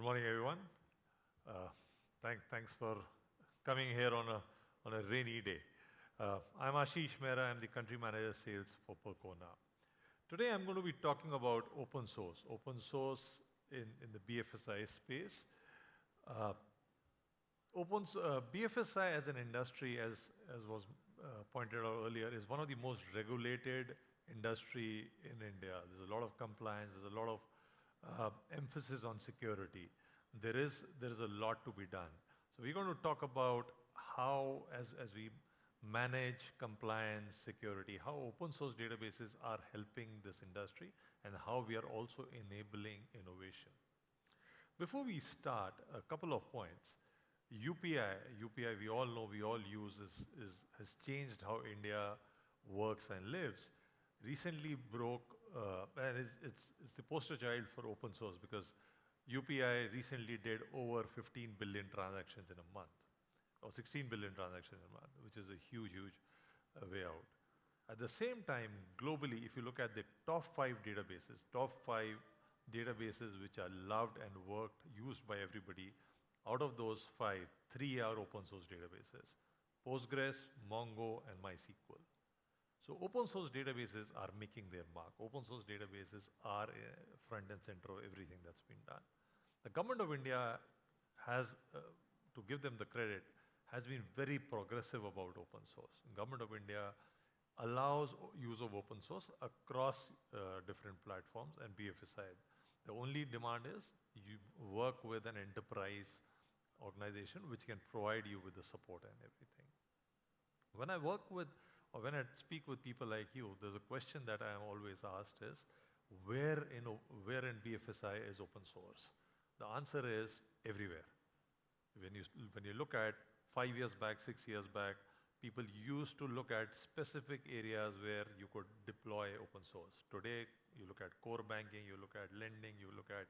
morning, everyone. Uh, thanks for coming here on a rainy day. I'm Ashish Mehra. I'm the country manager sales for Percona. Today, I'm going to be talking about open source. Open source in the BFSI space. Uh, BFSI as an industry, as was pointed out earlier, is one of the most regulated industry in India. There's a lot of compliance. There's a lot of emphasis on security. There is a lot to be done. So we're going to talk about how, as we manage compliance, security, how open source databases are helping this industry and how we are also enabling innovation. Before we start, a couple of points. UPI we all know, we all use, has changed how India works and lives. Recently broke, and it's the poster child for open source because UPI recently did over 15 billion transactions in a month, or 16 billion transactions in a month, which is a huge way out. At the same time, globally, if you look at the top five databases which are loved and worked, used by everybody, out of those five, three are open source databases: Postgres, Mongo, and MySQL. So open source databases are making their mark. Open source databases are front and center of everything that's been done. The government of India has, to give them the credit, has been very progressive about open source. The government of India allows use of open source across different platforms and BFSI. The only demand is you work with an enterprise organization which can provide you with the support and everything. When I work with, or when I speak with people like you, there's a question that I am always asked is, where in BFSI is open source? The answer is everywhere. When you look at 5 years back, 6 years back, people used to look at specific areas where you could deploy open source. Today, you look at core banking, you look at lending, you look at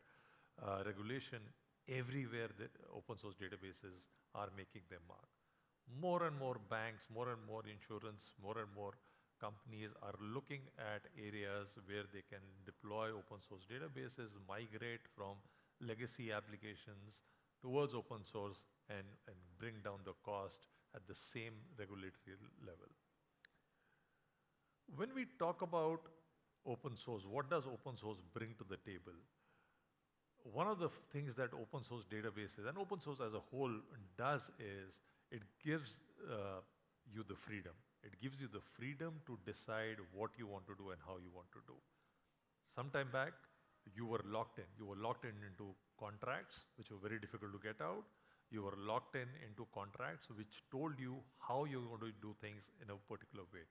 regulation. Everywhere the open source databases are making their mark. More and more banks, more and more insurance, more and more companies are looking at areas where they can deploy open source databases, migrate from legacy applications towards open source and bring down the cost at the same regulatory level. When we talk about open source, what does open source bring to the table? One of the things that open source databases and open source as a whole does is it gives you the freedom. It gives you the freedom to decide what you want to do and how you want to do. Sometime back, you were locked in. You were locked in into contracts, which were very difficult to get out. You were locked in into contracts, which told you how you're going to do things in a particular way.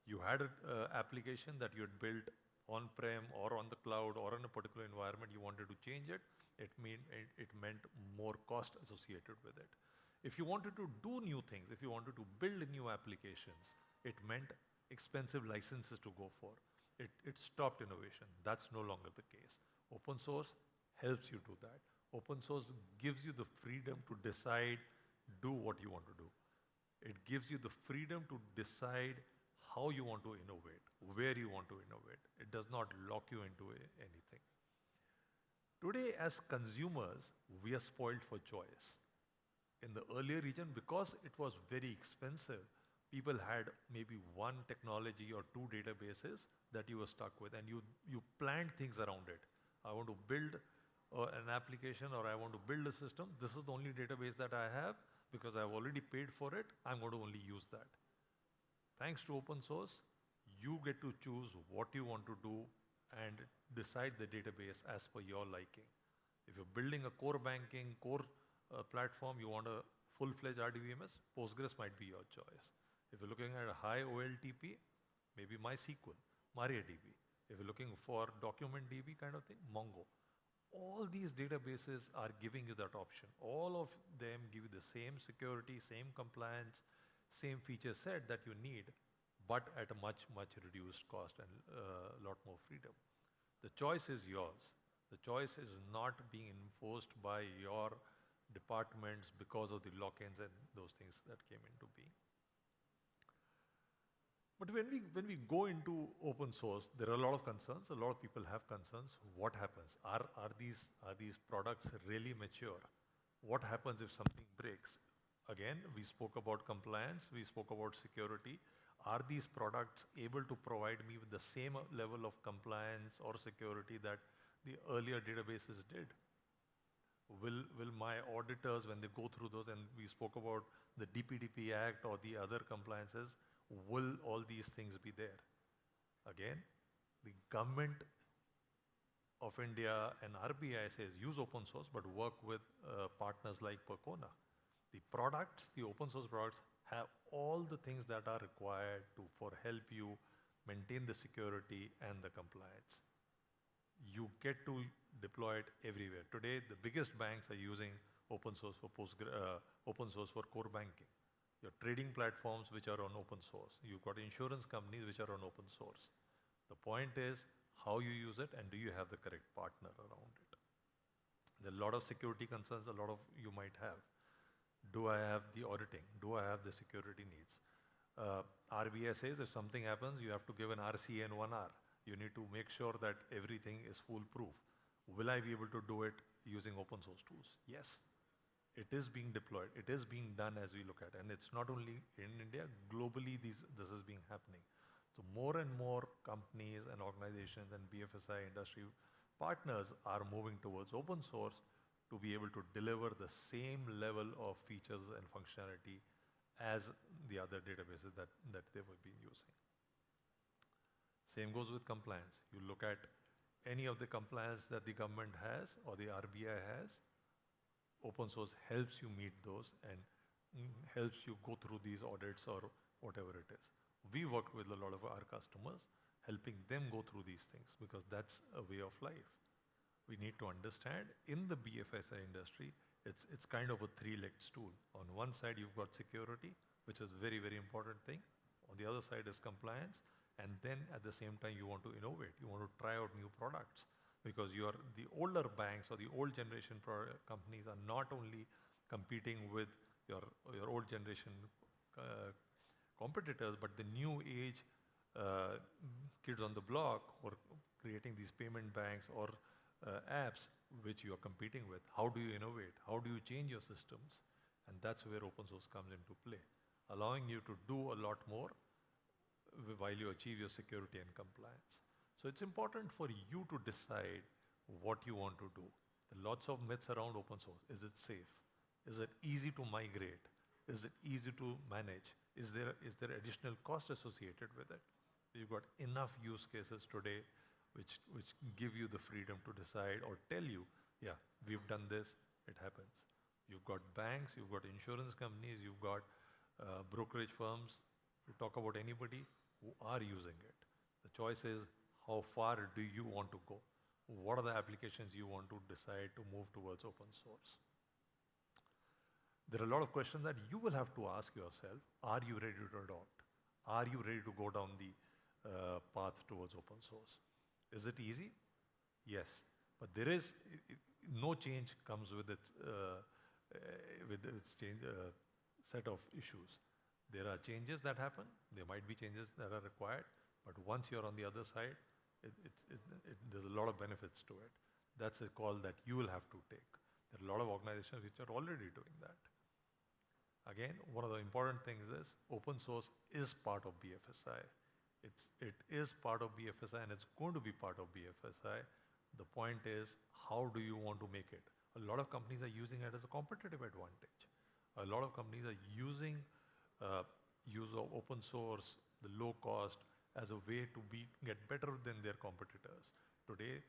You had an application that you had built on-prem or on the cloud or in a particular environment. You wanted to change it. It meant more cost associated with it. If you wanted to do new things, if you wanted to build new applications, it meant expensive licenses to go for. It stopped innovation. That's no longer the case. Open source helps you do that. Open source gives you the freedom to decide, do what you want to do. It gives you the freedom to decide how you want to innovate, where you want to innovate. It does not lock you into anything. Today, as consumers, we are spoiled for choice. In the earlier region, because it was very expensive, people had maybe one technology or two databases that you were stuck with, and you planned things around it. I want to build an application, or I want to build a system. This is the only database that I have because I've already paid for it. I'm going to only use that. Thanks to open source, you get to choose what you want to do and decide the database as per your liking. If you're building a core banking, core platform, you want a full-fledged RDBMS, Postgres might be your choice. If you're looking at a high OLTP, maybe MySQL, MariaDB. If you're looking for document DB kind of thing, Mongo. All these databases are giving you that option. All of them give you the same security, same compliance, same feature set that you need, but at a much reduced cost and a lot more freedom. The choice is yours. The choice is not being enforced by your departments because of the lock-ins and those things that came into being. But when we go into open source, there are a lot of concerns. A lot of people have concerns. What happens? Are these products really mature? What happens if something breaks? Again, we spoke about compliance. We spoke about security. Are these products able to provide me with the same level of compliance or security that the earlier databases did? Will my auditors, when they go through those, and we spoke about the DPDP Act or the other compliances, will all these things be there? Again, the government of India and RBI says use open source, but work with partners like Percona. The products, the open source products, have all the things that are required for help you maintain the security and the compliance. You get to deploy it everywhere. Today, the biggest banks are using open source for open source for core banking. Your trading platforms which are on open source. You've got insurance companies which are on open source. The point is how you use it and do you have the correct partner around it. There are a lot of security concerns, a lot of you might have. Do I have the auditing? Do I have the security needs? RBI says if something happens, you have to give an RCA in 1 hour. You need to make sure that everything is foolproof. Will I be able to do it using open source tools? Yes. It is being deployed. It is being done as we look at. And it's not only in India, globally this is being happening. So more and more companies and organizations and BFSI industry partners are moving towards open source to be able to deliver the same level of features and functionality as the other databases that they will be using. Same goes with compliance. You look at any of the compliance that the government has or the RBI has, open source helps you meet those and helps you go through these audits or whatever it is. We worked with a lot of our customers, helping them go through these things because that's a way of life. We need to understand in the BFSI industry, it's kind of a three-legged stool. On one side, you've got security, which is a very, very important thing. On the other side is compliance. And then at the same time, you want to innovate. You want to try out new products because the older banks or the old generation companies are not only competing with your old generation competitors, but the new age kids on the block who are creating these payment banks or apps which you are competing with. How do you innovate? How do you change your systems? And that's where open source comes into play, allowing you to do a lot more while you achieve your security and compliance. So it's important for you to decide what you want to do. There are lots of myths around open source. Is it safe? Is it easy to migrate? Is it easy to manage? Is there additional cost associated with it? You've got enough use cases today which give you the freedom to decide or tell you, yeah, we've done this, it happens. You've got banks, you've got insurance companies, you've got brokerage firms. You talk about anybody who are using it. The choice is how far do you want to go? What are the applications you want to decide to move towards open source? There are a lot of questions that you will have to ask yourself. Are you ready to adopt? Are you ready to go down the path towards open source? Is it easy? Yes. But there is no change comes with its set of issues. There are changes that happen. There might be changes that are required. But once you're on the other side, there's a lot of benefits to it. That's a call that you will have to take. There are a lot of organizations which are already doing that. Again, one of the important things is open source is part of BFSI. It is part of BFSI and it's going to be part of BFSI. The point is, how do you want to make it? A lot of companies are using it as a competitive advantage. A lot of companies are using use of open source, the low cost, as a way to get better than their competitors. Today,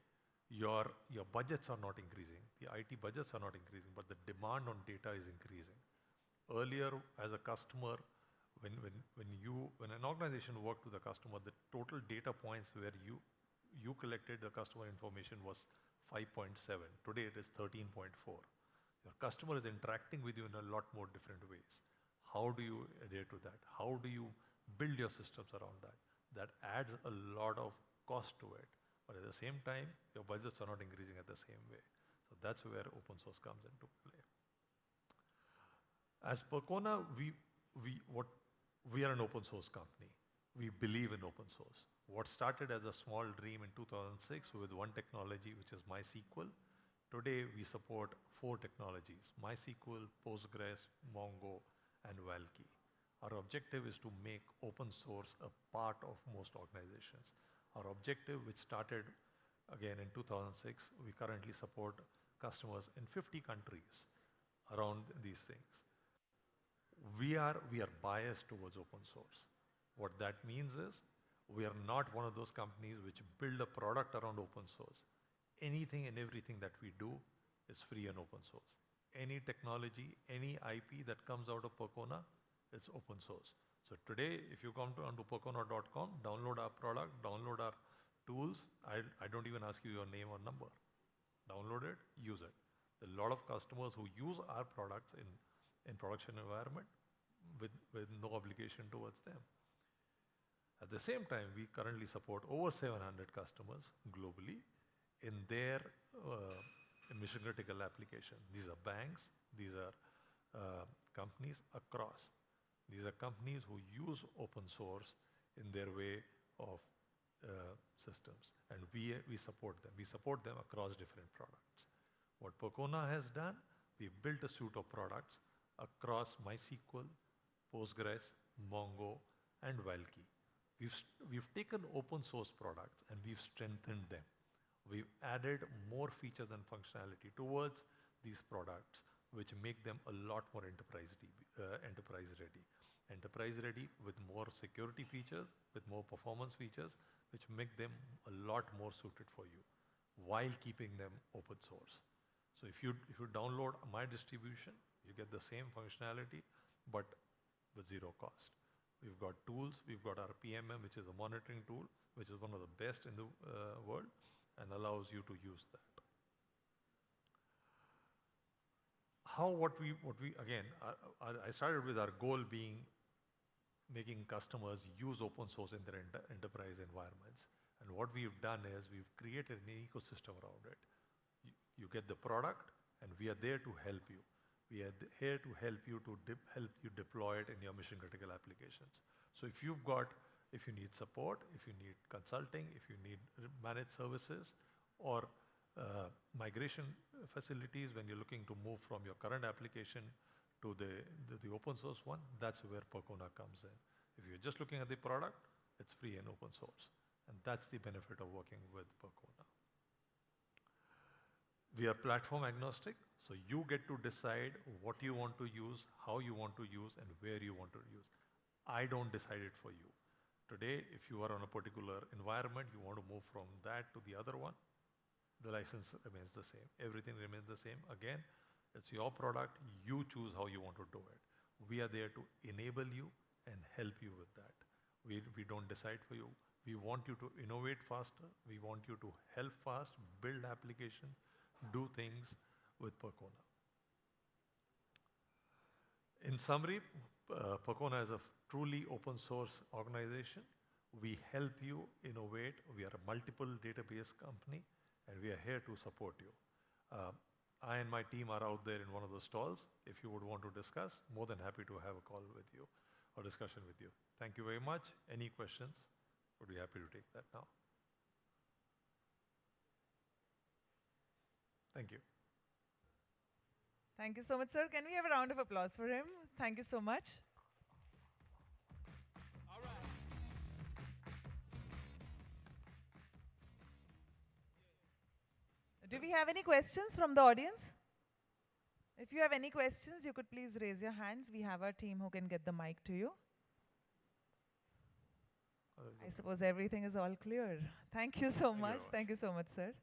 your budgets are not increasing. The IT budgets are not increasing, but the demand on data is increasing. Earlier, as a customer, when an organization worked with a customer, the total data points where you collected the customer information was 5.7. Today, it is 13.4. Your customer is interacting with you in a lot more different ways. How do you adhere to that? How do you build your systems around that? That adds a lot of cost to it. But at the same time, your budgets are not increasing at the same way. So that's where open source comes into play. As Percona, we are an open source company. we believe in open source. What started as a small dream in 2006 with one technology, which is MySQL, today we support 4 technologies: MySQL, Postgres, Mongo, and Valkey. Our objective is to make open source a part of most organizations. Our objective, which started again in 2006, we currently support customers in 50 countries around these things. We are biased towards open source. What that means is we are not one of those companies which build a product around open source. Anything and everything that we do is free and open source. Any technology, any IP that comes out of Percona, it's open source. So today, if you come onto percona.com, download our product, download our tools. I don't even ask you your name or number. Download it, use it. There are a lot of customers who use our products in production environment with no obligation towards them. At the same time, we currently support over 700 customers globally in their mission critical application. These are banks, these are companies across. These are companies who use open source in their way of systems, and we support them. We support them across different products. What Percona has done, we built a suite of products across MySQL, Postgres, Mongo, and Valkey. We've taken open source products and we've strengthened them. We've added more features and functionality towards these products, which make them a lot more enterprise ready. Enterprise ready with more security features, with more performance features, which make them a lot more suited for you, while keeping them open source. So if you download my distribution, you get the same functionality, but with zero cost. We've got tools. We've got our PMM, which is a monitoring tool, which is one of the best in the world, and allows you to use that. I started with our goal being making customers use open source in their enterprise environments. And what we've done is we've created an ecosystem around it. You get the product, and we are there to help you. We are here to help you deploy it in your mission critical applications. So if you need support, if you need consulting, if you need managed services, or migration facilities when you're looking to move from your current application to the open source one, that's where Percona comes in. If you're just looking at the product, it's free and open source. And that's the benefit of working with Percona. We are platform agnostic, so you get to decide what you want to use, how you want to use, and where you want to use. I don't decide it for you. Today, if you are on a particular environment, you want to move from that to the other one, the license remains the same. Everything remains the same. Again, it's your product. You choose how you want to do it. We are there to enable you and help you with that. We don't decide for you. We want you to innovate faster. We want you to help fast, build application, do things with Percona. In summary, Percona is a truly open source organization. We help you innovate. We are a multiple database company, and we are here to support you. I and my team are out there in one of the stalls. If you would want to discuss, more than happy to have a call with you or discussion with you. Thank you very much. Any questions? Would be happy to take that now. Thank you. Thank you so much, sir. Can we have a round of applause for him? Thank you so much. All right. Do we have any questions from the audience? If you have any questions, you could please raise your hands. We have our team who can get the mic to you. I suppose everything is all clear. Thank you so much. Thank you so much, sir.